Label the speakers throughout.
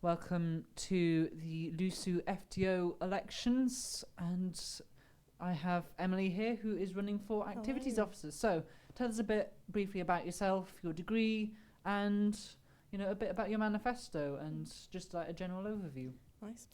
Speaker 1: Welcome to the LUSU FTO elections, and I have Emily here, who is running for Activities Officer. So tell us a bit briefly about yourself, your degree, and a bit about your manifesto, and just like a general overview.
Speaker 2: Nice.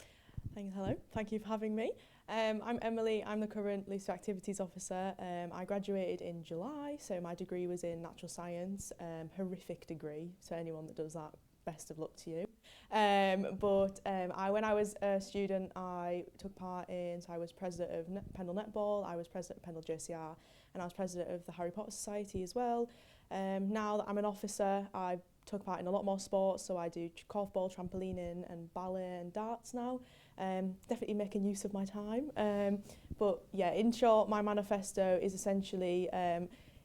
Speaker 2: Hello. Thank you for having me. I'm Emily. I'm the current LUSU Activities Officer. I graduated in July, so my degree was in natural science. Horrific degree, so anyone that does that, best of luck to you. When I was a student, I took part in, so I was president of Pendle Netball, I was president of Pendle JCR, and I was president of the Harry Potter Society as well. Now that I'm an officer, I took part in a lot more sports, so I do korfball, trampolining and ballet and darts now. Definitely making use of my time. But yeah, in short, my manifesto is essentially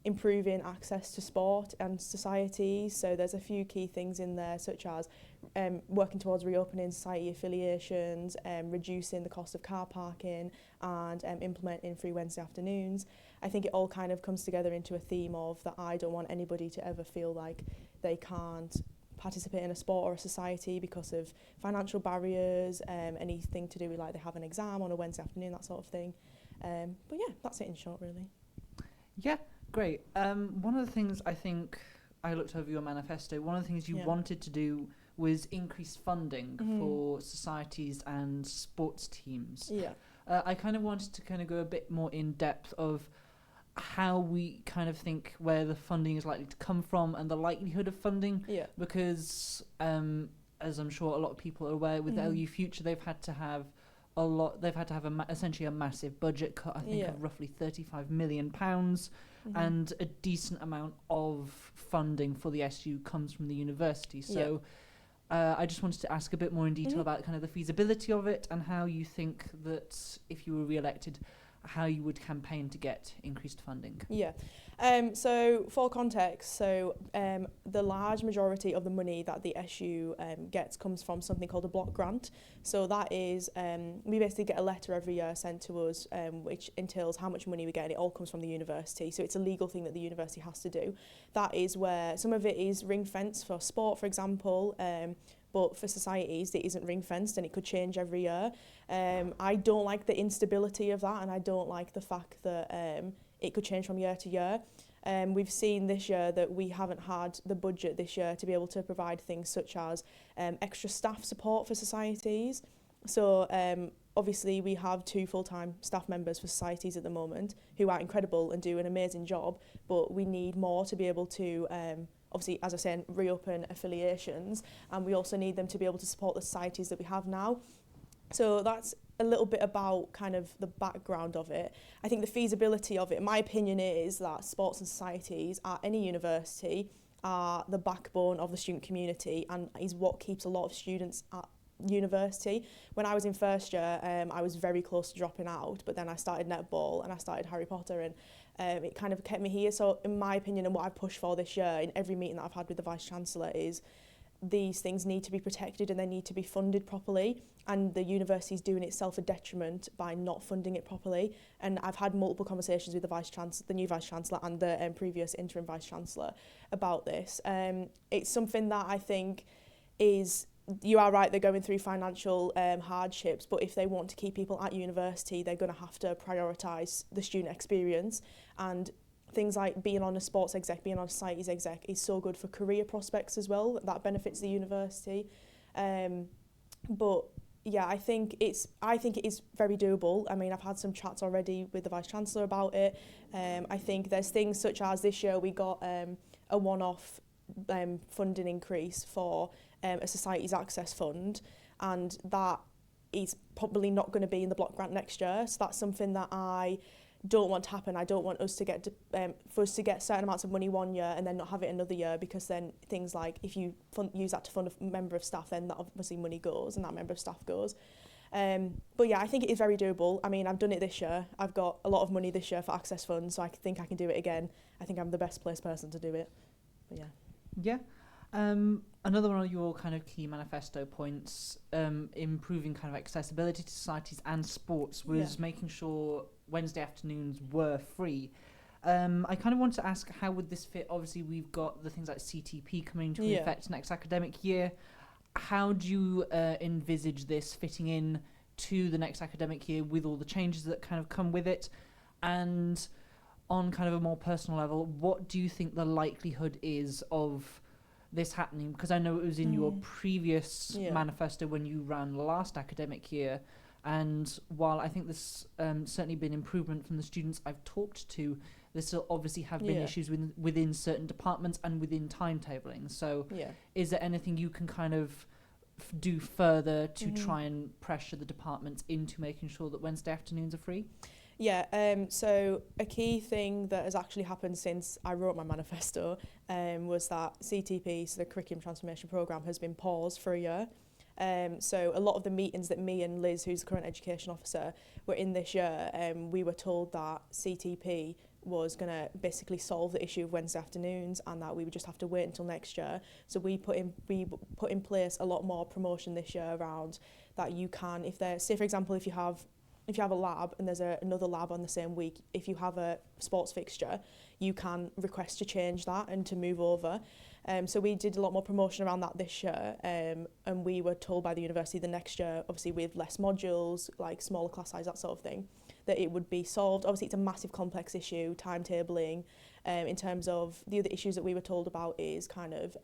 Speaker 2: improving access to sport and society. So there's a few key things in there, such as working towards reopening society affiliations, reducing the cost of car parking, and implementing free Wednesday afternoons. I think it all kind of comes together into a theme of that I don't want anybody to ever feel like they can't participate in a sport or a society because of financial barriers, anything to do with like they have an exam on a Wednesday afternoon, that sort of thing. But yeah, that's it in short, really.
Speaker 1: Yeah, great. One of the things I think I looked over your manifesto, one of the things you wanted to do was increase funding for societies and sports teams.
Speaker 2: Yeah.
Speaker 1: I kind of wanted to kind of go a bit more in depth of how we kind of think where the funding is likely to come from and the likelihood of funding.
Speaker 2: Yeah.
Speaker 1: Because as I'm sure a lot of people are aware, with LU Future, they've had to have essentially a massive budget cut, I think of roughly £35 million, and a decent amount of funding for the SU comes from the university. So I just wanted to ask a bit more in detail about kind of the feasibility of it and how you think that if you were re-elected, how you would campaign to get increased funding.
Speaker 2: Yeah. So for context, the large majority of the money that the SU gets comes from something called a block grant. So that is, we basically get a letter every year sent to us, which entails how much money we get, and it all comes from the university. So it's a legal thing that the university has to do. That is where some of it is ring fenced for sport, for example, but for societies it isn't ring fenced and it could change every year. I don't like the instability of that, and I don't like the fact that it could change from year to year. We've seen this year that we haven't had the budget this year to be able to provide things such as extra staff support for societies. So obviously we have 2 full-time staff members for societies at the moment who are incredible and do an amazing job, but we need more to be able to obviously, as I said, reopen affiliations, and we also need them to be able to support the societies that we have now. So that's a little bit about kind of the background of it. I think the feasibility of it, my opinion is that sports and societies at any university are the backbone of the student community and is what keeps a lot of students at university. When I was in first year, I was very close to dropping out, but then I started netball and I started Harry Potter, and it kind of kept me here. So in my opinion, and what I've pushed for this year in every meeting that I've had with the Vice-Chancellor is these things need to be protected and they need to be funded properly, and the university's doing itself a detriment by not funding it properly. And I've had multiple conversations with the new Vice-Chancellor and the previous interim Vice-Chancellor about this. It's something that I think is, you are right, they're going through financial hardships, but if they want to keep people at university, they're going to have to prioritise the student experience. And things like being on a sports exec, being on a societies exec is so good for career prospects as well. That benefits the university. But yeah, I think it is very doable. I mean, I've had some chats already with the Vice-Chancellor about it. I think there's things such as this year we got a one-off funding increase for a societies access fund, and that is probably not going to be in the block grant next year. So that's something that I don't want to happen. I don't want us to get for us to get certain amounts of money one year and then not have it another year, because then things like if you use that to fund a member of staff, then that obviously money goes and that member of staff goes. But yeah, I think it is very doable. I mean, I've done it this year. I've got a lot of money this year for access funds, so I think I can do it again. I think I'm the best placed person to do it. But yeah.
Speaker 1: Yeah. Another one of your kind of key manifesto points, improving kind of accessibility to societies and sports, was making sure Wednesday afternoons were free. I kind of want to ask, how would this fit? Obviously, we've got the things like CTP coming into effect next academic year. how do you envisage this fitting in to the next academic year with all the changes that kind of come with it? And on kind of a more personal level, what do you think the likelihood is of this happening? Because I know it was in your previous manifesto when you ran last academic year, and while I think there's certainly been improvement from the students I've talked to, there still obviously have been issues within certain departments and within timetabling. So is there anything you can kind of do further to try and pressure the departments into making sure that Wednesday afternoons are free?
Speaker 2: So a key thing that has actually happened since I wrote my manifesto was that CTP, so the Curriculum Transformation Programme, has been paused for a year. So a lot of the meetings that me and Liz, who's the current education officer, were in this year, we were told that CTP was going to basically solve the issue of Wednesday afternoons and that we would just have to wait until next year. So we put in place a lot more promotion this year around that you can, if there, say for example, if you have a lab and there's another lab on the same week, if you have a sports fixture, you can request to change that and to move over. So we did a lot more promotion around that this year, and we were told by the university the next year, obviously with less modules, like smaller class size, that sort of thing, that it would be solved. Obviously it's a massive complex issue, timetabling. In terms of the other issues that we were told about is kind of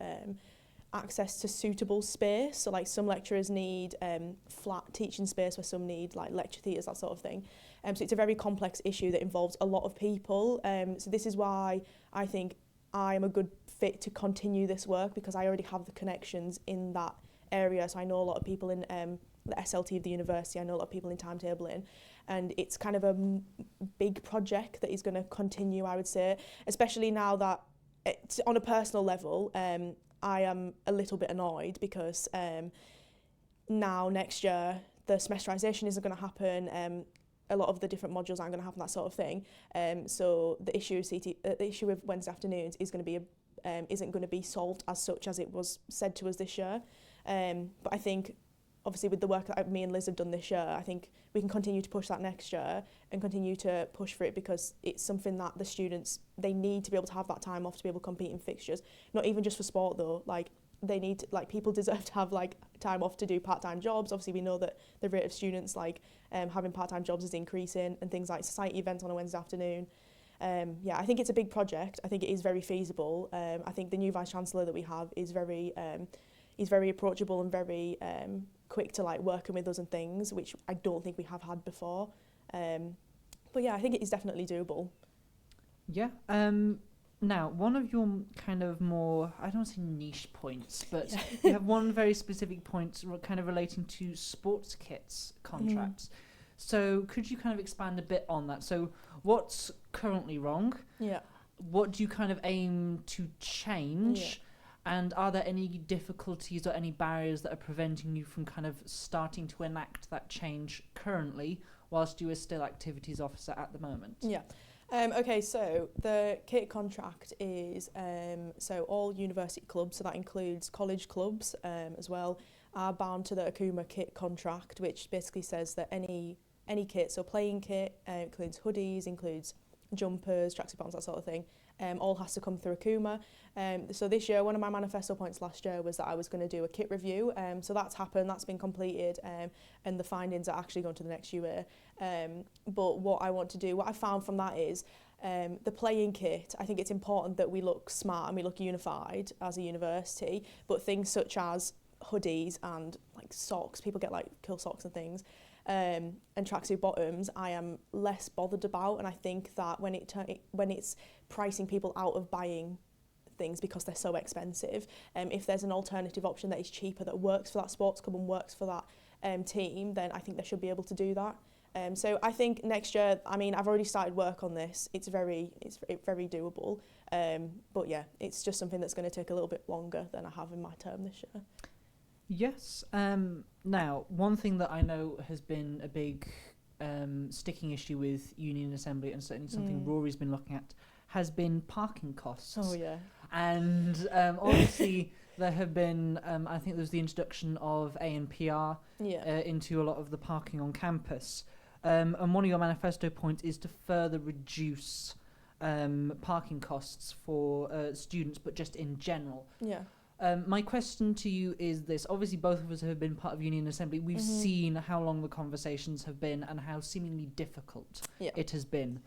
Speaker 2: access to suitable space. So like some lecturers need flat teaching space where some need like lecture theatres, that sort of thing. So it's a very complex issue that involves a lot of people. So this is why I think I am a good fit to continue this work, because I already have the connections in that area. So I know a lot of people in the SLT of the university, I know a lot of people in timetabling, and it's kind of a big project that is going to continue, I would say, especially now that it's on a personal level. I am a little bit annoyed because now next year the semesterisation isn't going to happen. A lot of the different modules aren't going to happen, that sort of thing. So the issue with Wednesday afternoons isn't going to be solved as such as it was said to us this year. But I think, obviously, with the work that me and Liz have done this year, I think we can continue to push that next year and continue to push for it, because it's something that the students, they need to be able to have that time off to be able to compete in fixtures. Not even just for sport though, like they need, like people deserve to have like time off to do part-time jobs. Obviously we know that the rate of students like having part-time jobs is increasing, and things like society events on a Wednesday afternoon. I think it's a big project. I think it is very feasible. I think the new Vice-Chancellor that we have is very approachable and very quick to like working with us and things, which I don't think we have had before. But yeah, I think it is definitely doable.
Speaker 1: Yeah. Now, one of your kind of more, I don't say niche points, but you have one very specific point kind of relating to sports kits contracts. So could you kind of expand a bit on that? So what's currently wrong?
Speaker 2: Yeah.
Speaker 1: What do you kind of aim to change? Yeah. And are there any difficulties or any barriers that are preventing you from kind of starting to enact that change currently, whilst you are still activities officer at the moment?
Speaker 2: Yeah. Okay, so the kit contract is so all university clubs, so that includes college clubs as well, are bound to the Akuma kit contract, which basically says that any kit, so playing kit, includes hoodies, includes jumpers, tracksuit bottoms, that sort of thing, all has to come through Akuma. So this year, one of my manifesto points last year was that I was going to do a kit review. So that's happened, that's been completed, and the findings are actually going to the next year. But what I found from that is the playing kit, I think it's important that we look smart and we look unified as a university, but things such as hoodies and like socks, people get like cool socks and things, and tracksuit bottoms, I am less bothered about. And I think that when it's pricing people out of buying things because they're so expensive, if there's an alternative option that is cheaper, that works for that sports club and works for that team, then I think they should be able to do that. So I think next year, I mean, I've already started work on this. It's very doable. But yeah, it's just something that's going to take a little bit longer than I have in my term this year.
Speaker 1: Yes. Now, one thing that I know has been a big sticking issue with Union Assembly, and certainly something Rory's been looking at, has been parking costs.
Speaker 2: Oh, yeah.
Speaker 1: And obviously there have been, I think there's the introduction of ANPR into a lot of the parking on campus. And one of your manifesto points is to further reduce parking costs for students, but just in general.
Speaker 2: Yeah.
Speaker 1: My question to you is this. Obviously, both of us have been part of Union Assembly. We've seen how long the conversations have been and how seemingly difficult it has been.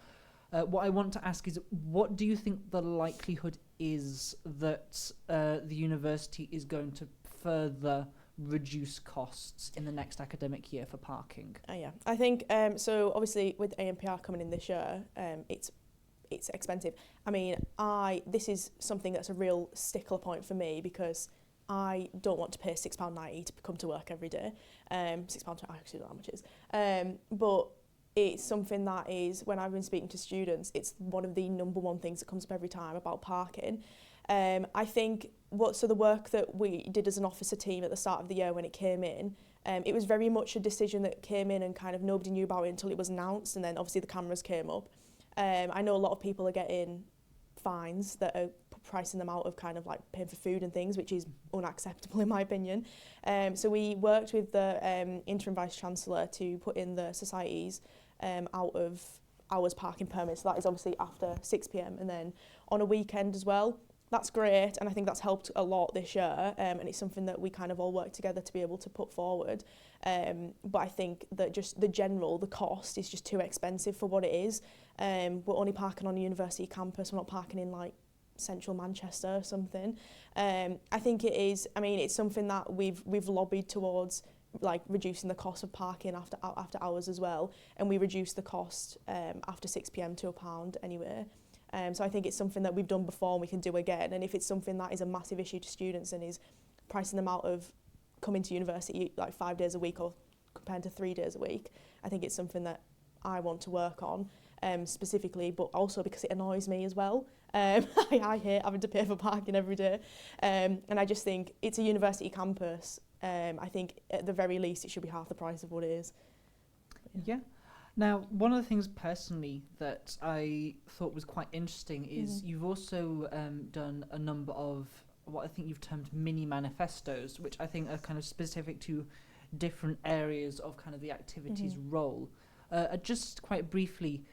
Speaker 1: What I want to ask is, what do you think the likelihood is that the university is going to further reduce costs in the next academic year for parking?
Speaker 2: I think, so obviously with ANPR coming in this year, it's expensive. I mean, this is something that's a real stickler point for me because I don't want to pay £6.90 to come to work every day. £6, I actually don't know how much it is. But it's something that is, when I've been speaking to students, it's one of the number one things that comes up every time about parking. I think the work that we did as an officer team at the start of the year when it came in, it was very much a decision that came in and kind of nobody knew about it until it was announced, and then obviously the cameras came up. I know a lot of people are getting fines that are pricing them out of kind of like paying for food and things, which is unacceptable in my opinion. So we worked with the interim vice-chancellor to put in the societies out of hours parking permits. So that is obviously after 6 p.m. and then on a weekend as well. That's great, and I think that's helped a lot this year, and it's something that we kind of all work together to be able to put forward. But I think that just the cost is just too expensive for what it is. We're only parking on a university campus, we're not parking in like central Manchester or something. I think it is, I mean, it's something that we've lobbied towards, like reducing the cost of parking after hours as well, and we reduced the cost after 6 p.m. to £1 anyway. So I think it's something that we've done before and we can do again. And if it's something that is a massive issue to students and is pricing them out of coming to university like 5 days a week or compared to 3 days a week, I think it's something that I want to work on specifically, but also because it annoys me as well. I hate having to pay for parking every day. And I just think it's a university campus. I think at the very least it should be half the price of what it is.
Speaker 1: Yeah. Now, one of the things personally that I thought was quite interesting is you've also done a number of what I think you've termed mini manifestos, which I think are kind of specific to different areas of kind of the activities role. Just quite briefly,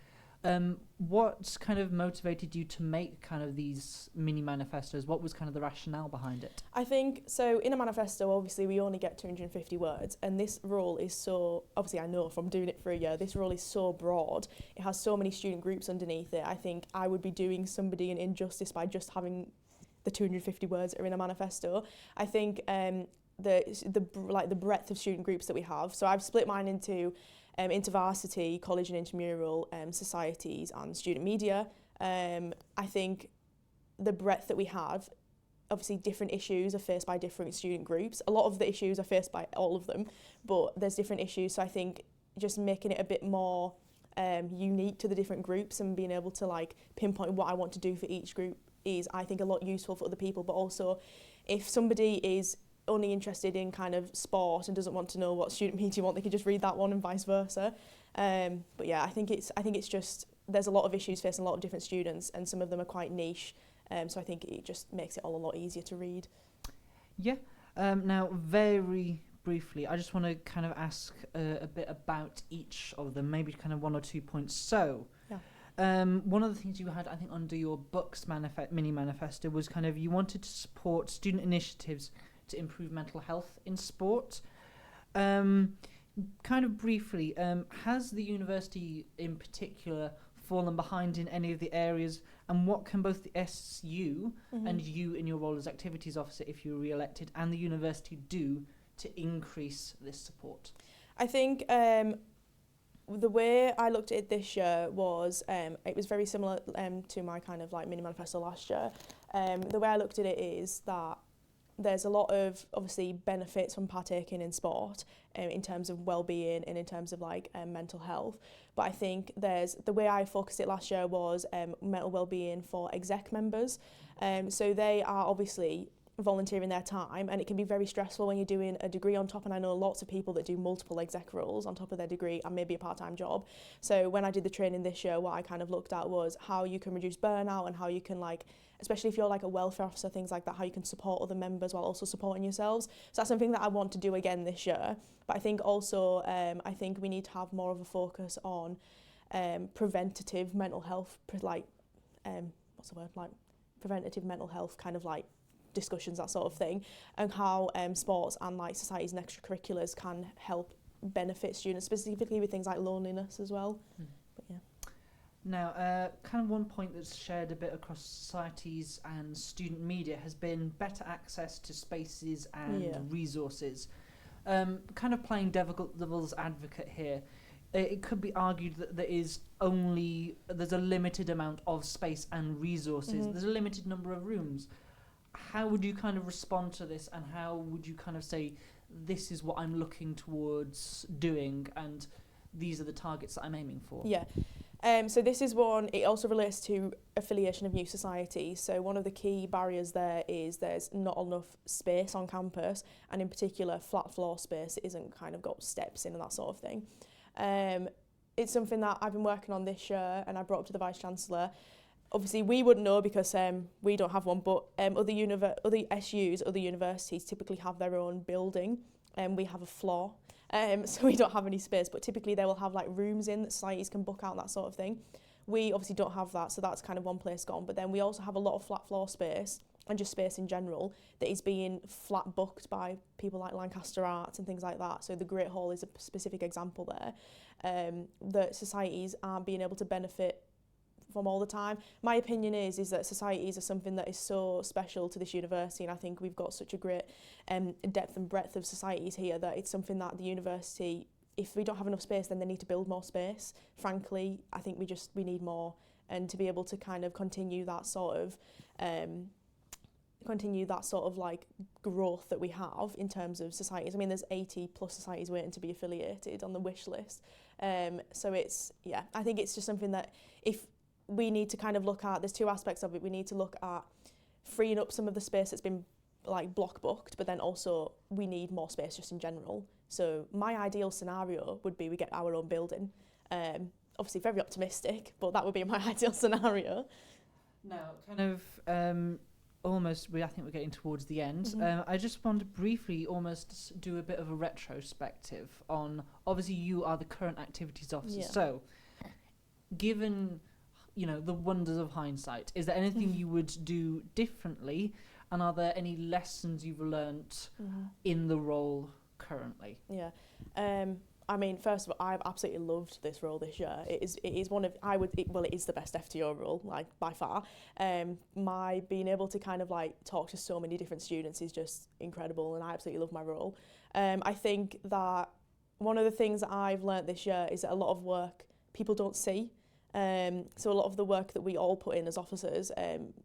Speaker 1: what kind of motivated you to make kind of these mini manifestos? What was kind of the rationale behind it?
Speaker 2: I think, so in a manifesto, obviously we only get 250 words, and this role is so, obviously I know from doing it for a year, this role is so broad. It has so many student groups underneath it. I think I would be doing somebody an injustice by just having the 250 words that are in a manifesto. I think the breadth of student groups that we have. So I've split mine into varsity, college and intramural, societies and student media. I think the breadth that we have, obviously different issues are faced by different student groups. A lot of the issues are faced by all of them, but there's different issues. So I think just making it a bit more unique to the different groups and being able to like pinpoint what I want to do for each group is, I think, a lot useful for other people. But also, if somebody is only interested in kind of sport and doesn't want to know what student media want, they can just read that one and vice versa. But yeah, I think it's just, there's a lot of issues facing a lot of different students, and some of them are quite niche. So I think it just makes it all a lot easier to read. Yeah.
Speaker 1: Now, very briefly, I just want to kind of ask a bit about each of them, maybe kind of one or 2 points. So, one of the things you had, I think, under your books mini manifesto was kind of you wanted to support student initiatives to improve mental health in sport. Kind of briefly, has the university in particular fallen behind in any of the areas, and what can both the SU and you in your role as activities officer, if you're re-elected, and the university do to increase this support?
Speaker 2: I think the way I looked at it this year was, it was very similar to my kind of like mini manifesto last year. The way I looked at it is that there's a lot of obviously benefits from partaking in sport in terms of well-being and in terms of like mental health, but I think there's, the way I focused it last year was mental well-being for exec members. So they are obviously volunteering their time, and it can be very stressful when you're doing a degree on top, and I know lots of people that do multiple exec roles on top of their degree and maybe a part-time job. So when I did the training this year, what I kind of looked at was how you can reduce burnout and how you can, like, especially if you're like a welfare officer, things like that, how you can support other members while also supporting yourselves. So that's something that I want to do again this year. But I think also I think we need to have more of a focus on preventative mental health, preventative mental health kind of like discussions, that sort of thing, and how sports and like societies and extracurriculars can help benefit students, specifically with things like loneliness as well. But yeah.
Speaker 1: Now, kind of one point that's shared a bit across societies and student media has been better access to spaces and resources. Kind of playing devil's advocate here, it could be argued that there's a limited amount of space and resources. There's a limited number of rooms. How would you kind of respond to this, and how would you kind of say, this is what I'm looking towards doing, and these are the targets that I'm aiming for?
Speaker 2: Yeah. So this is one, it also relates to affiliation of new societies. So one of the key barriers there is there's not enough space on campus, and in particular flat floor space. It isn't kind of got steps in and that sort of thing. It's something that I've been working on this year, and I brought up to the Vice-Chancellor. Obviously we wouldn't know because we don't have one, but other SUs, other universities typically have their own building, and we have a floor. So we don't have any space, but typically they will have like rooms in that societies can book out, that sort of thing. We obviously don't have that, so that's kind of one place gone. But then we also have a lot of flat floor space, and just space in general, that is being flat booked by people like Lancaster Arts and things like that. So the Great Hall is a specific example there, that societies aren't being able to benefit from all the time. My opinion is that societies are something that is so special to this university, and I think we've got such a great depth and breadth of societies here that it's something that the university, if we don't have enough space, then they need to build more space. Frankly, I think we need more, and to be able to kind of continue that sort of like growth that we have in terms of societies. I mean, there's 80 plus societies waiting to be affiliated on the wish list. So I think it's just something that if we need to kind of look at, there's two aspects of it. We need to look at freeing up some of the space that's been like block booked, but then also we need more space just in general. So my ideal scenario would be we get our own building. Obviously very optimistic, but that would be my ideal scenario.
Speaker 1: Now, kind of I think we're getting towards the end. I just want to briefly almost do a bit of a retrospective on, obviously you are the current activities officer, so given the wonders of hindsight, is there anything you would do differently, and are there any lessons you've learnt in the role currently? I mean, first of all, I've absolutely loved this role this year. It is one of, it is the best FTO role, like by far. My being able to kind of like talk to so many different students is just incredible, and I absolutely love my role. I think that one of the things that I've learnt this year is that a lot of work people don't see. So a lot of the work that we all put in as officers,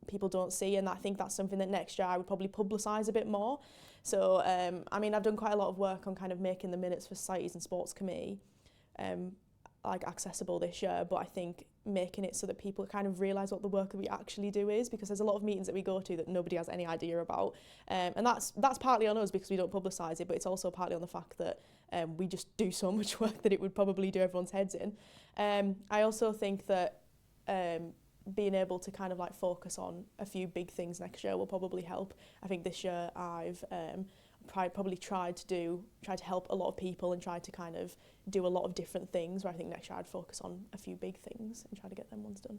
Speaker 1: people don't see, and I think that's something that next year I would probably publicise a bit more. So, I mean, I've done quite a lot of work on kind of making the minutes for societies and sports committee like accessible this year, but I think making it so that people kind of realise what the work that we actually do is, because there's a lot of meetings that we go to that nobody has any idea about, and that's partly on us because we don't publicise it, but it's also partly on the fact that we just do so much work that it would probably do everyone's heads in. I also think that being able to kind of like focus on a few big things next year will probably help. I think this year I've probably tried to help a lot of people and tried to kind of do a lot of different things, where I think next year I'd focus on a few big things and try to get them ones done.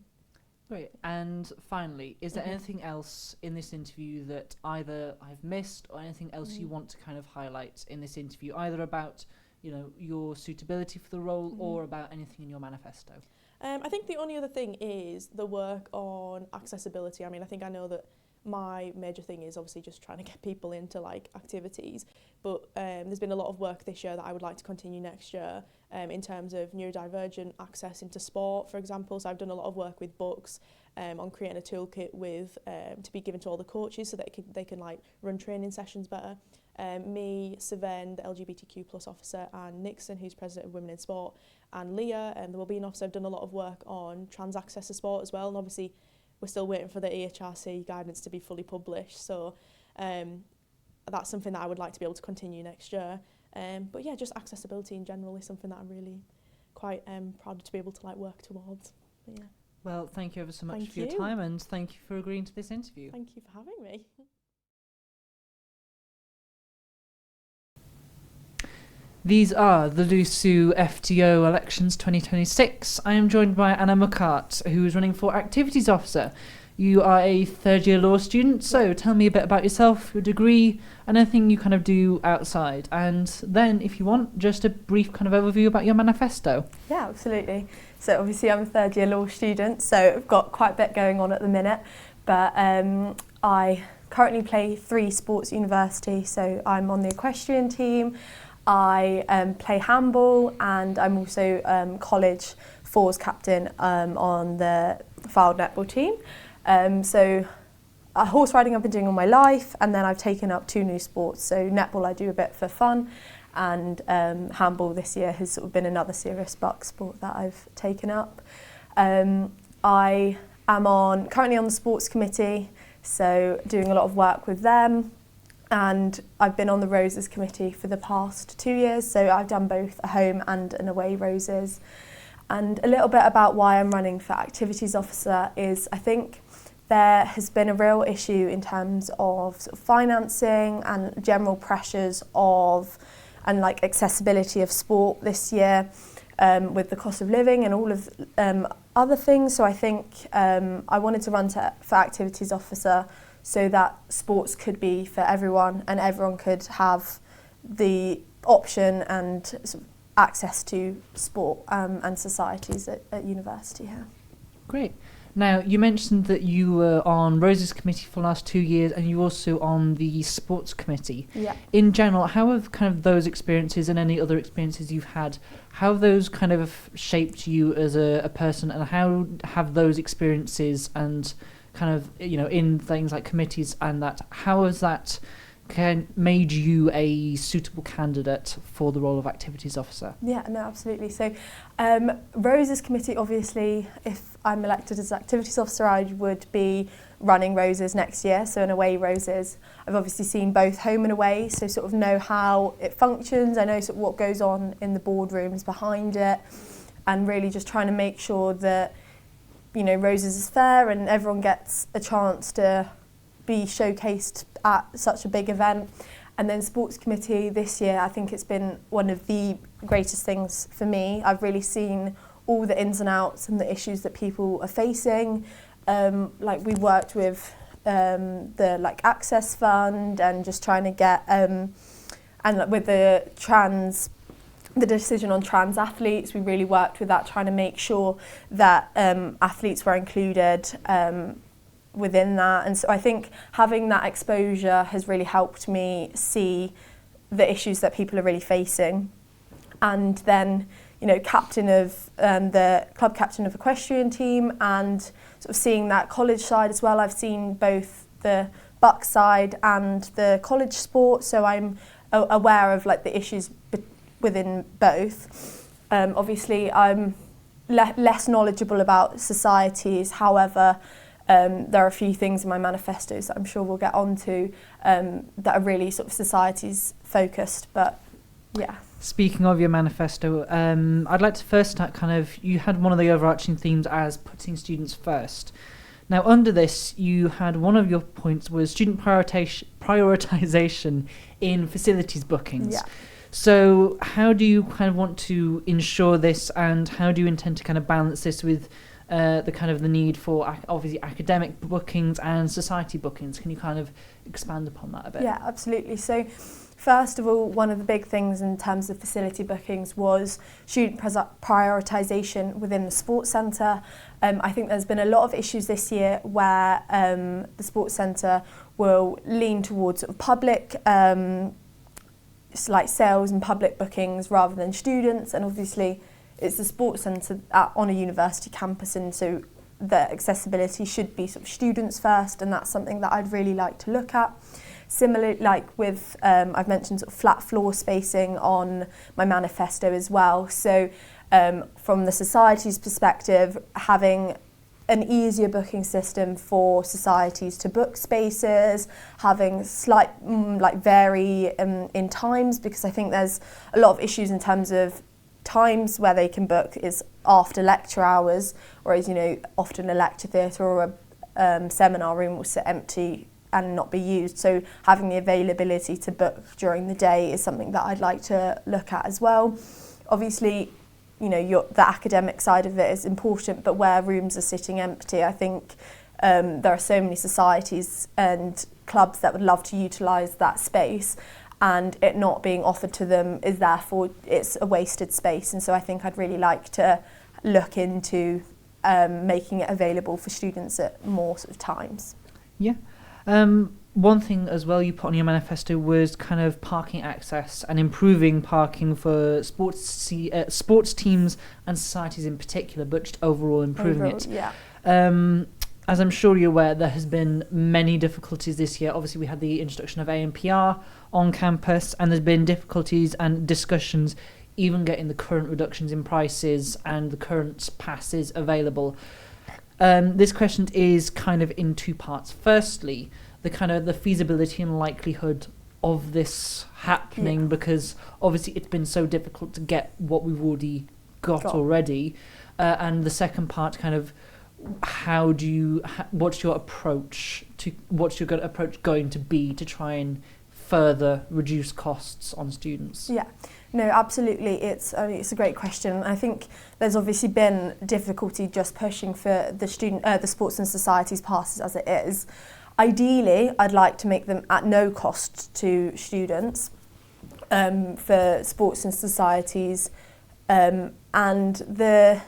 Speaker 1: Great. And finally, is there anything else in this interview that either I've missed or anything else you want to kind of highlight in this interview, either about your suitability for the role or about anything in your manifesto?
Speaker 2: I think the only other thing is the work on accessibility. I mean, I think I know that my major thing is obviously just trying to get people into like activities, but there's been a lot of work this year that I would like to continue next year in terms of neurodivergent access into sport, for example. So I've done a lot of work with books on creating a toolkit with to be given to all the coaches so that they can like run training sessions better. Me, Saven, the LGBTQ plus officer, and Nixon, who's president of Women in Sport, and Leah, the wellbeing officer, have done a lot of work on trans access to sport as well. And obviously, we're still waiting for the EHRC guidance to be fully published. So that's something that I would like to be able to continue next year. But yeah, just accessibility in general is something that I'm really quite proud to be able to like work towards. But yeah.
Speaker 1: Well, thank you ever so much for your time, and thank you for agreeing to this interview.
Speaker 2: Thank you for having me.
Speaker 1: These are the LUSU FTO elections 2026. I am joined by Anna Muchardt, who is running for Activities Officer. You are a third-year law student, so tell me a bit about yourself, your degree, and anything you kind of do outside. And then, if you want, just a brief kind of overview about your manifesto.
Speaker 3: Yeah, absolutely. So obviously I'm a third-year law student, so I've got quite a bit going on at the minute. But I currently play 3 sports at university, so I'm on the equestrian team, I play handball, and I'm also college fours captain on the field netball team. So horse riding I've been doing all my life, and then I've taken up 2 new sports. So netball I do a bit for fun, and handball this year has sort of been another serious buck sport that I've taken up. I am currently on the sports committee, so doing a lot of work with them, and I've been on the Roses committee for the past 2 years, so I've done both a home and an away Roses. And a little bit about why I'm running for activities officer is I think there has been a real issue in terms of, sort of financing and general pressures and like accessibility of sport this year, with the cost of living and all of other things. So I think I wanted to run for activities officer so that sports could be for everyone and everyone could have the option and sort of access to sport and societies at university here.
Speaker 1: Great. Now, you mentioned that you were on Rose's committee for the last 2 years, and you're also on the sports committee.
Speaker 3: Yeah.
Speaker 1: In general, how have kind of those experiences and any other experiences you've had, how have those kind of shaped you as a person, and how have those experiences and kind of, in things like committees and that, how has that made you a suitable candidate for the role of activities officer?
Speaker 3: Yeah, no, absolutely. So Roses committee, obviously, if I'm elected as activities officer, I would be running Roses next year, so an away Roses. I've obviously seen both home and away, so sort of know how it functions. I know sort of what goes on in the boardrooms behind it, and really just trying to make sure that, Roses is fair and everyone gets a chance to be showcased at such a big event. And then sports committee this year, I think it's been one of the greatest things for me. I've really seen all the ins and outs and the issues that people are facing. Like we worked with the Access Fund and just trying to get and with the decision on trans athletes, we really worked with that, trying to make sure that athletes were included within that. And so I think having that exposure has really helped me see the issues that people are really facing. And then, captain of the club captain of equestrian team, and sort of seeing that college side as well. I've seen both the buck side and the college sport, so I'm aware of the issues within both. Obviously, I'm less knowledgeable about societies. However, there are a few things in my manifestos that I'm sure we'll get onto that are really sort of societies focused. But yeah.
Speaker 1: Speaking of your manifesto, I'd like to first start you had one of the overarching themes as putting students first. Now, under this, you had one of your points was student prioritization in facilities bookings.
Speaker 3: Yeah.
Speaker 1: So how do you kind of want to ensure this, and how do you intend to kind of balance this with the need for obviously academic bookings and society bookings? Can you kind of expand upon that a bit?
Speaker 3: Yeah, absolutely. So first of all, one of the big things in terms of facility bookings was student prioritisation within the sports centre. I think there's been a lot of issues this year where the sports centre will lean towards sort of public sales and public bookings rather than students, and obviously it's the sports centre on a university campus, and so the accessibility should be sort of students first, and that's something that I'd really like to look at. Similarly, with I've mentioned sort of flat floor spacing on my manifesto as well. So from the society's perspective, having an easier booking system for societies to book spaces, having slight vary in times, because I think there's a lot of issues in terms of times where they can book is after lecture hours, whereas often a lecture theatre or a seminar room will sit empty and not be used. So having the availability to book during the day is something that I'd like to look at as well. Obviously, the academic side of it is important, but where rooms are sitting empty, I think there are so many societies and clubs that would love to utilise that space, and it not being offered to them is therefore it's a wasted space. And so I think I'd really like to look into making it available for students at more sort of times.
Speaker 1: Yeah. One thing as well you put on your manifesto was kind of parking access and improving parking for sports teams and societies in particular, but just overall improving it.
Speaker 3: Yeah.
Speaker 1: As I'm sure you're aware, there has been many difficulties this year. Obviously, we had the introduction of ANPR on campus, and there's been difficulties and discussions even getting the current reductions in prices and the current passes available. This question is kind of in two parts. Firstly, the feasibility and likelihood of this happening, because obviously it's been so difficult to get what we've already got already. And the second part, kind of, what's your approach going to be to try and further reduce costs on students?
Speaker 3: Yeah, no, absolutely. It's a great question. I think there's obviously been difficulty just pushing for the sports and societies passes as it is. Ideally, I'd like to make them at no cost to students for sports and societies, and the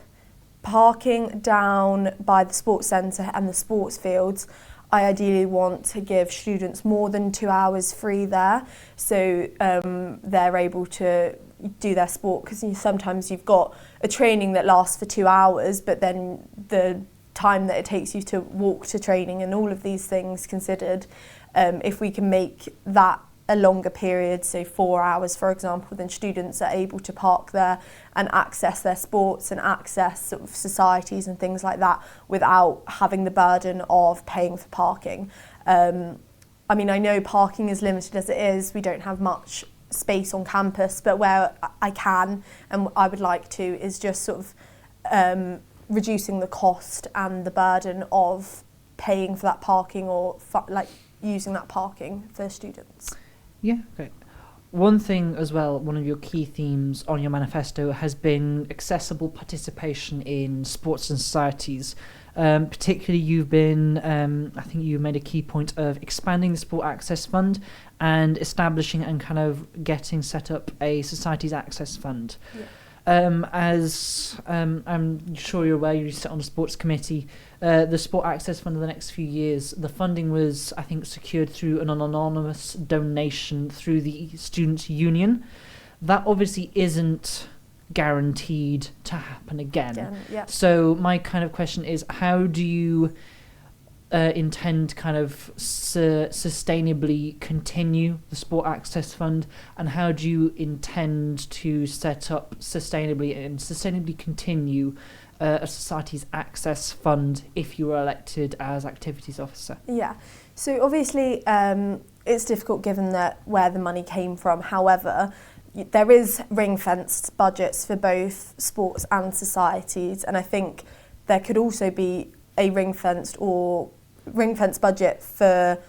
Speaker 3: parking down by the sports centre and the sports fields, I ideally want to give students more than 2 hours free there, so they're able to do their sport, because sometimes you've got a training that lasts for 2 hours, but then the time that it takes you to walk to training and all of these things considered, if we can make that a longer period, so 4 hours for example, then students are able to park there and access their sports and access sort of societies and things like that without having the burden of paying for parking. I mean, I know parking is limited as it is, we don't have much space on campus, but where I can and I would like to is just sort of reducing the cost and the burden of paying for that parking or using that parking for students.
Speaker 1: Yeah, great. One thing as well, one of your key themes on your manifesto has been accessible participation in sports and societies. Particularly you've been, I think you made a key point of expanding the Sport Access Fund and establishing and kind of getting set up a Societies Access Fund. Yeah. As I'm sure you're aware, you sit on the sports committee. The Sport Access Fund in the next few years, the funding was, I think, secured through an anonymous donation through the Students' Union. That obviously isn't guaranteed to happen again.
Speaker 3: Yeah.
Speaker 1: So my kind of question is, how do you intend to kind of sustainably continue the Sport Access Fund, and how do you intend to set up sustainably continue a Societies Access Fund if you were elected as Activities Officer?
Speaker 3: Yeah, so obviously it's difficult given that where the money came from. However, there is ring-fenced budgets for both sports and societies, and I think there could also be a ring-fenced budget for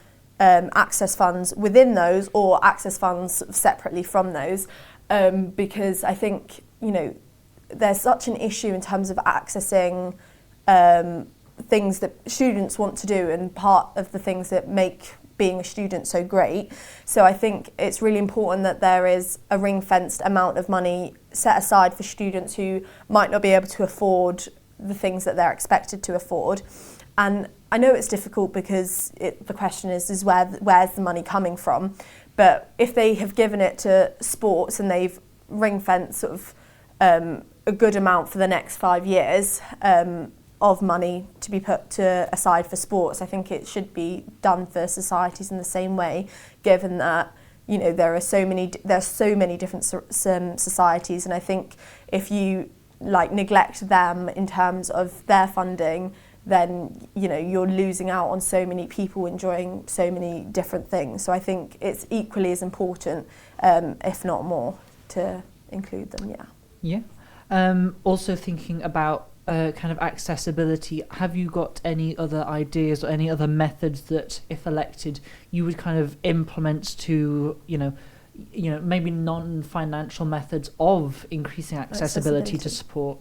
Speaker 3: access funds within those, or access funds separately from those, because I think, there's such an issue in terms of accessing things that students want to do, and part of the things that make being a student so great. So I think it's really important that there is a ring-fenced amount of money set aside for students who might not be able to afford the things that they're expected to afford. And I know it's difficult because the question is where's the money coming from? But if they have given it to sports and they've ring-fenced sort of a good amount for the next 5 years of money to be put aside for sports, I think it should be done for societies in the same way, given that there are so many different societies, and I think if you neglect them in terms of their funding, then you're losing out on so many people enjoying so many different things. So I think it's equally as important, if not more, to include them.
Speaker 1: Yeah. Also thinking about kind of accessibility, have you got any other ideas or any other methods that, if elected, you would kind of implement to, maybe non-financial methods of increasing accessibility to support,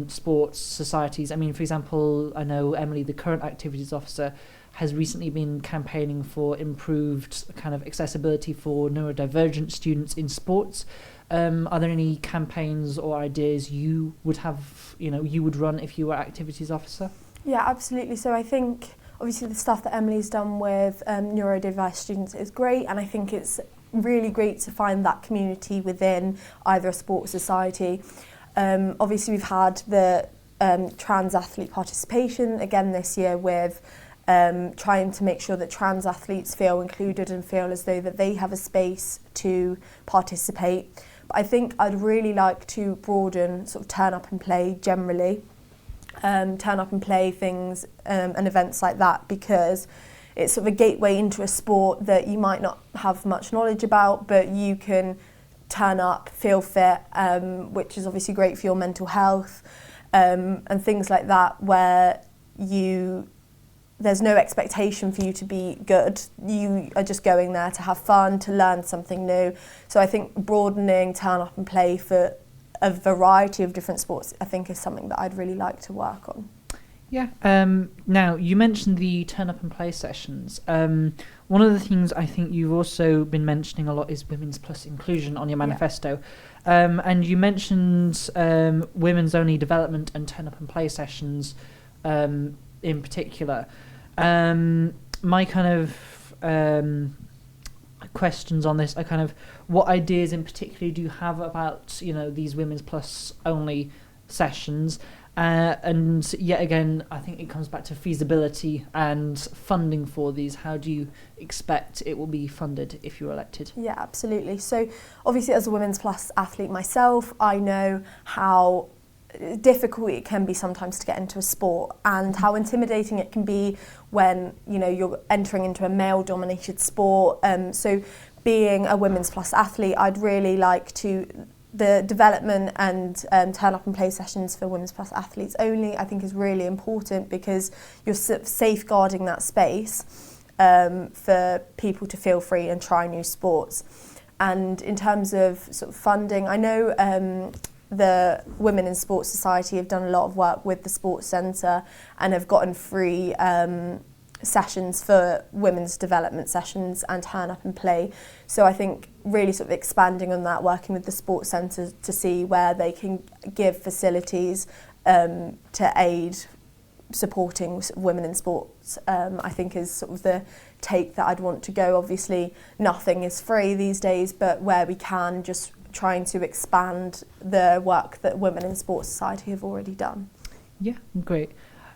Speaker 1: sports societies. I mean, for example, I know Emily, the current activities officer, has recently been campaigning for improved kind of accessibility for neurodivergent students in sports. Are there any campaigns or ideas you would have, you would run if you were activities officer?
Speaker 3: Yeah, absolutely. So I think obviously the stuff that Emily's done with neurodiverse students is great, and I think it's really great to find that community within either a sports society. Obviously we've had the trans athlete participation again this year with trying to make sure that trans athletes feel included and feel as though that they have a space to participate. But I think I'd really like to broaden sort of turn up and play generally, turn up and play things and events like that, because it's sort of a gateway into a sport that you might not have much knowledge about, but you can turn up, feel fit, which is obviously great for your mental health, and things like that, where there's no expectation for you to be good. You are just going there to have fun, to learn something new. So I think broadening turn up and play for a variety of different sports, I think, is something that I'd really like to work on.
Speaker 1: Yeah. Now, you mentioned the turn up and play sessions. One of the things I think you've also been mentioning a lot is Women's Plus inclusion on your manifesto. Yeah. And you mentioned women's only development and turn up and play sessions in particular. My kind of questions on this are kind of, what ideas in particular do you have about, these Women's Plus only sessions? And yet again, I think it comes back to feasibility and funding for these. How do you expect it will be funded if you're elected?
Speaker 3: Yeah, absolutely. So obviously as a Women's Plus athlete myself, I know how difficult it can be sometimes to get into a sport, and how intimidating it can be when you're entering into a male-dominated sport. So being a Women's Plus athlete, I'd really like to the development and turn up and play sessions for Women's Plus athletes only, I think, is really important, because you're safeguarding that space for people to feel free and try new sports. And in terms of sort of funding, I know the Women in Sports Society have done a lot of work with the Sports Centre and have gotten free sessions for women's development sessions and turn up and play. So I think really sort of expanding on that, working with the Sports Centre to see where they can give facilities to aid supporting women in sports, I think is sort of the take that I'd want to go. Obviously nothing is free these days, but where we can, just trying to expand the work that Women in Sports Society have already done.
Speaker 1: Yeah, great.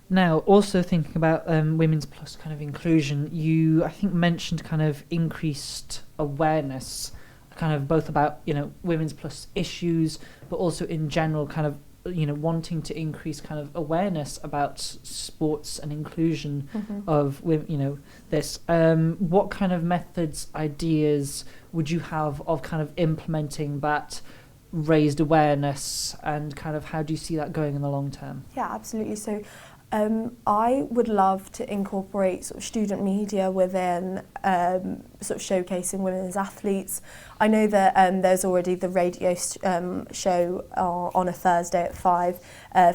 Speaker 1: Now, also thinking about Women's Plus kind of inclusion, you, I think, mentioned kind of increased awareness, kind of both about, Women's Plus issues, but also in general kind of, wanting to increase kind of awareness about sports and inclusion of women, this. What kind of methods, ideas would you have of kind of implementing that raised awareness, and kind of how do you see that going in the long term?
Speaker 3: Yeah, absolutely. So I would love to incorporate sort of student media within sort of showcasing women as athletes. I know that there's already the radio show on a Thursday at 5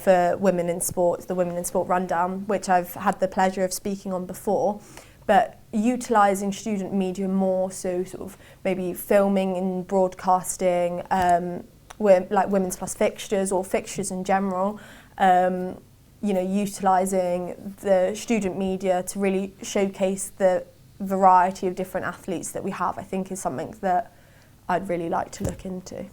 Speaker 3: for Women in Sports, the Women in Sport Rundown, which I've had the pleasure of speaking on before. But utilising student media more, so sort of maybe filming and broadcasting like Women's Plus fixtures or fixtures in general, utilising the student media to really showcase the variety of different athletes that we have, I think is something that I'd really like to look into.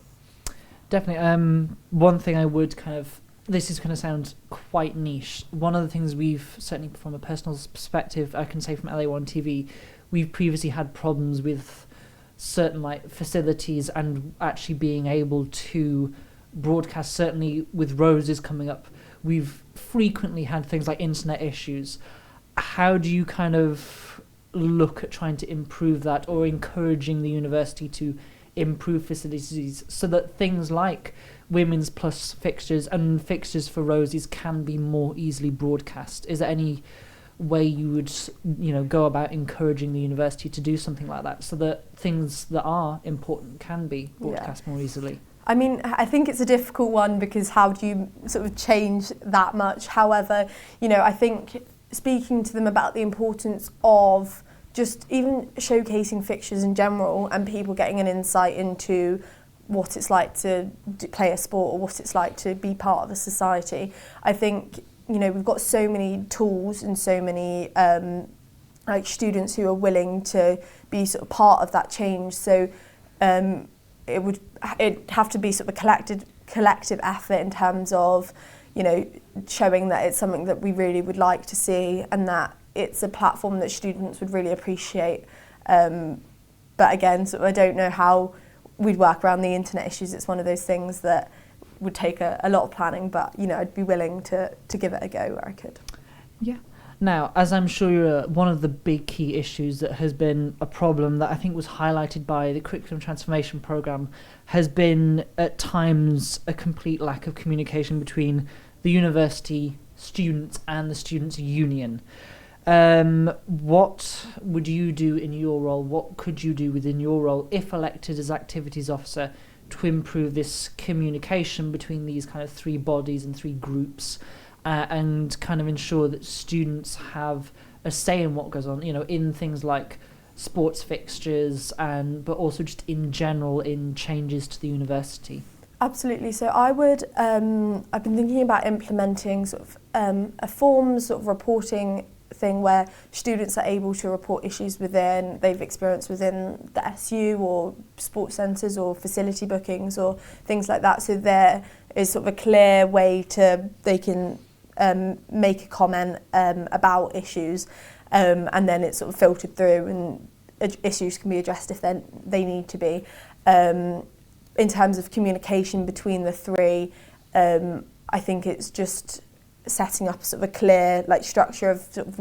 Speaker 1: Definitely. One thing I would kind of, this is going to sound quite niche. One of the things we've, certainly from a personal perspective, I can say from LA1 TV, we've previously had problems with certain facilities and actually being able to broadcast, certainly with Roses coming up. We've frequently had things like internet issues. How do you kind of look at trying to improve that, or encouraging the university to improve facilities so that things like Women's Plus fixtures and fixtures for Roses can be more easily broadcast? Is there any way you would, go about encouraging the university to do something like that, so that things that are important can be broadcast more easily?
Speaker 3: I mean, I think it's a difficult one because how do you sort of change that much? However, you know, I think speaking to them about the importance of just even showcasing fixtures in general and people getting an insight into what it's like to play a sport or what it's like to be part of a society. I think, you know, we've got so many tools and so many like students who are willing to be sort of part of that change. So it'd have to be sort of a collective effort in terms of, you know, showing that it's something that we really would like to see and that it's a platform that students would really appreciate. But again, sort of I don't know how we'd work around the internet issues. It's one of those things that would take a lot of planning, but, you know, I'd be willing to give it a go where I could.
Speaker 1: Yeah. Now, as I'm sure you're one of the big key issues that has been a problem that I think was highlighted by the curriculum transformation programme has been at times a complete lack of communication between the university students and the students' union. What would you do in your role? What could you do within your role if elected as activities officer to improve this communication between these kind of three bodies and three groups? And kind of ensure that students have a say in what goes on, you know, in things like sports fixtures but also just in general in changes to the university.
Speaker 3: Absolutely. So I would, I've been thinking about implementing sort of a form sort of reporting thing where students are able to report issues they've experienced within the SU or sports centres or facility bookings or things like that. So there is sort of a clear way they can make a comment about issues and then it's sort of filtered through and issues can be addressed if they need to be. In terms of communication between the three, I think it's just setting up sort of a clear structure of sort of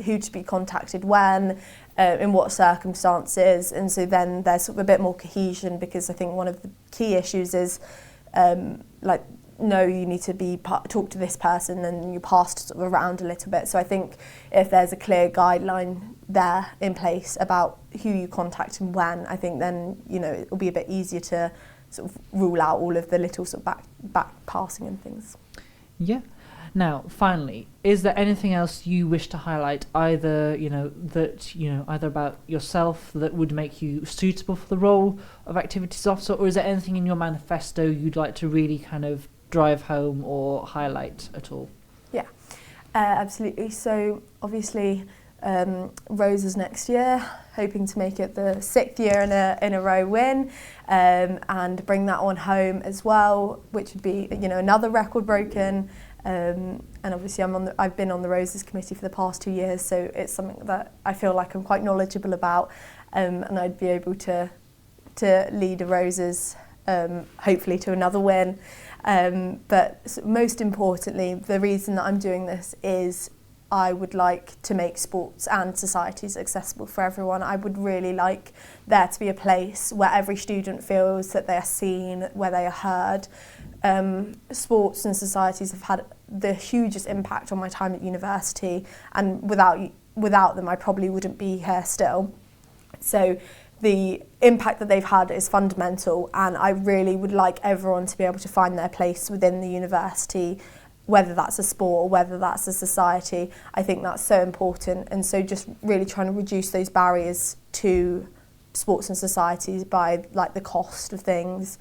Speaker 3: who to be contacted when, in what circumstances, and so then there's sort of a bit more cohesion, because I think one of the key issues is no, you need to talk to this person, and you passed sort of around a little bit. So I think if there's a clear guideline there in place about who you contact and when, I think then, you know, it'll be a bit easier to sort of rule out all of the little sort of back passing and things.
Speaker 1: Yeah. Now, finally, is there anything else you wish to highlight, either about yourself that would make you suitable for the role of activities officer, or is there anything in your manifesto you'd like to really kind of drive home or highlight at all?
Speaker 3: Yeah, absolutely. So obviously, Roses next year, hoping to make it the 6th year in a row win, and bring that one home as well, which would be, you know, another record broken. And obviously I've been on the Roses committee for the past 2 years, so it's something that I feel like I'm quite knowledgeable about, and I'd be able to lead the Roses hopefully to another win. But most importantly, the reason that I'm doing this is I would like to make sports and societies accessible for everyone. I would really like there to be a place where every student feels that they are seen, where they are heard. Sports and societies have had the hugest impact on my time at university, and without them I probably wouldn't be here still. So the impact that they've had is fundamental, and I really would like everyone to be able to find their place within the university, whether that's a sport or whether that's a society. I think that's so important, and so just really trying to reduce those barriers to sports and societies by the cost of things,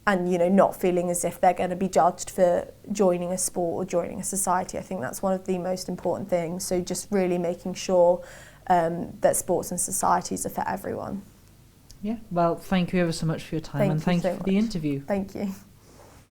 Speaker 3: and, you know, not feeling as if they're going to be judged for joining a sport or joining a society. I think that's one of the most important things. So just really making sure that sports and societies are for everyone.
Speaker 1: Yeah, well, thank you ever so much for your time, and thank you for the interview.
Speaker 3: Thank you.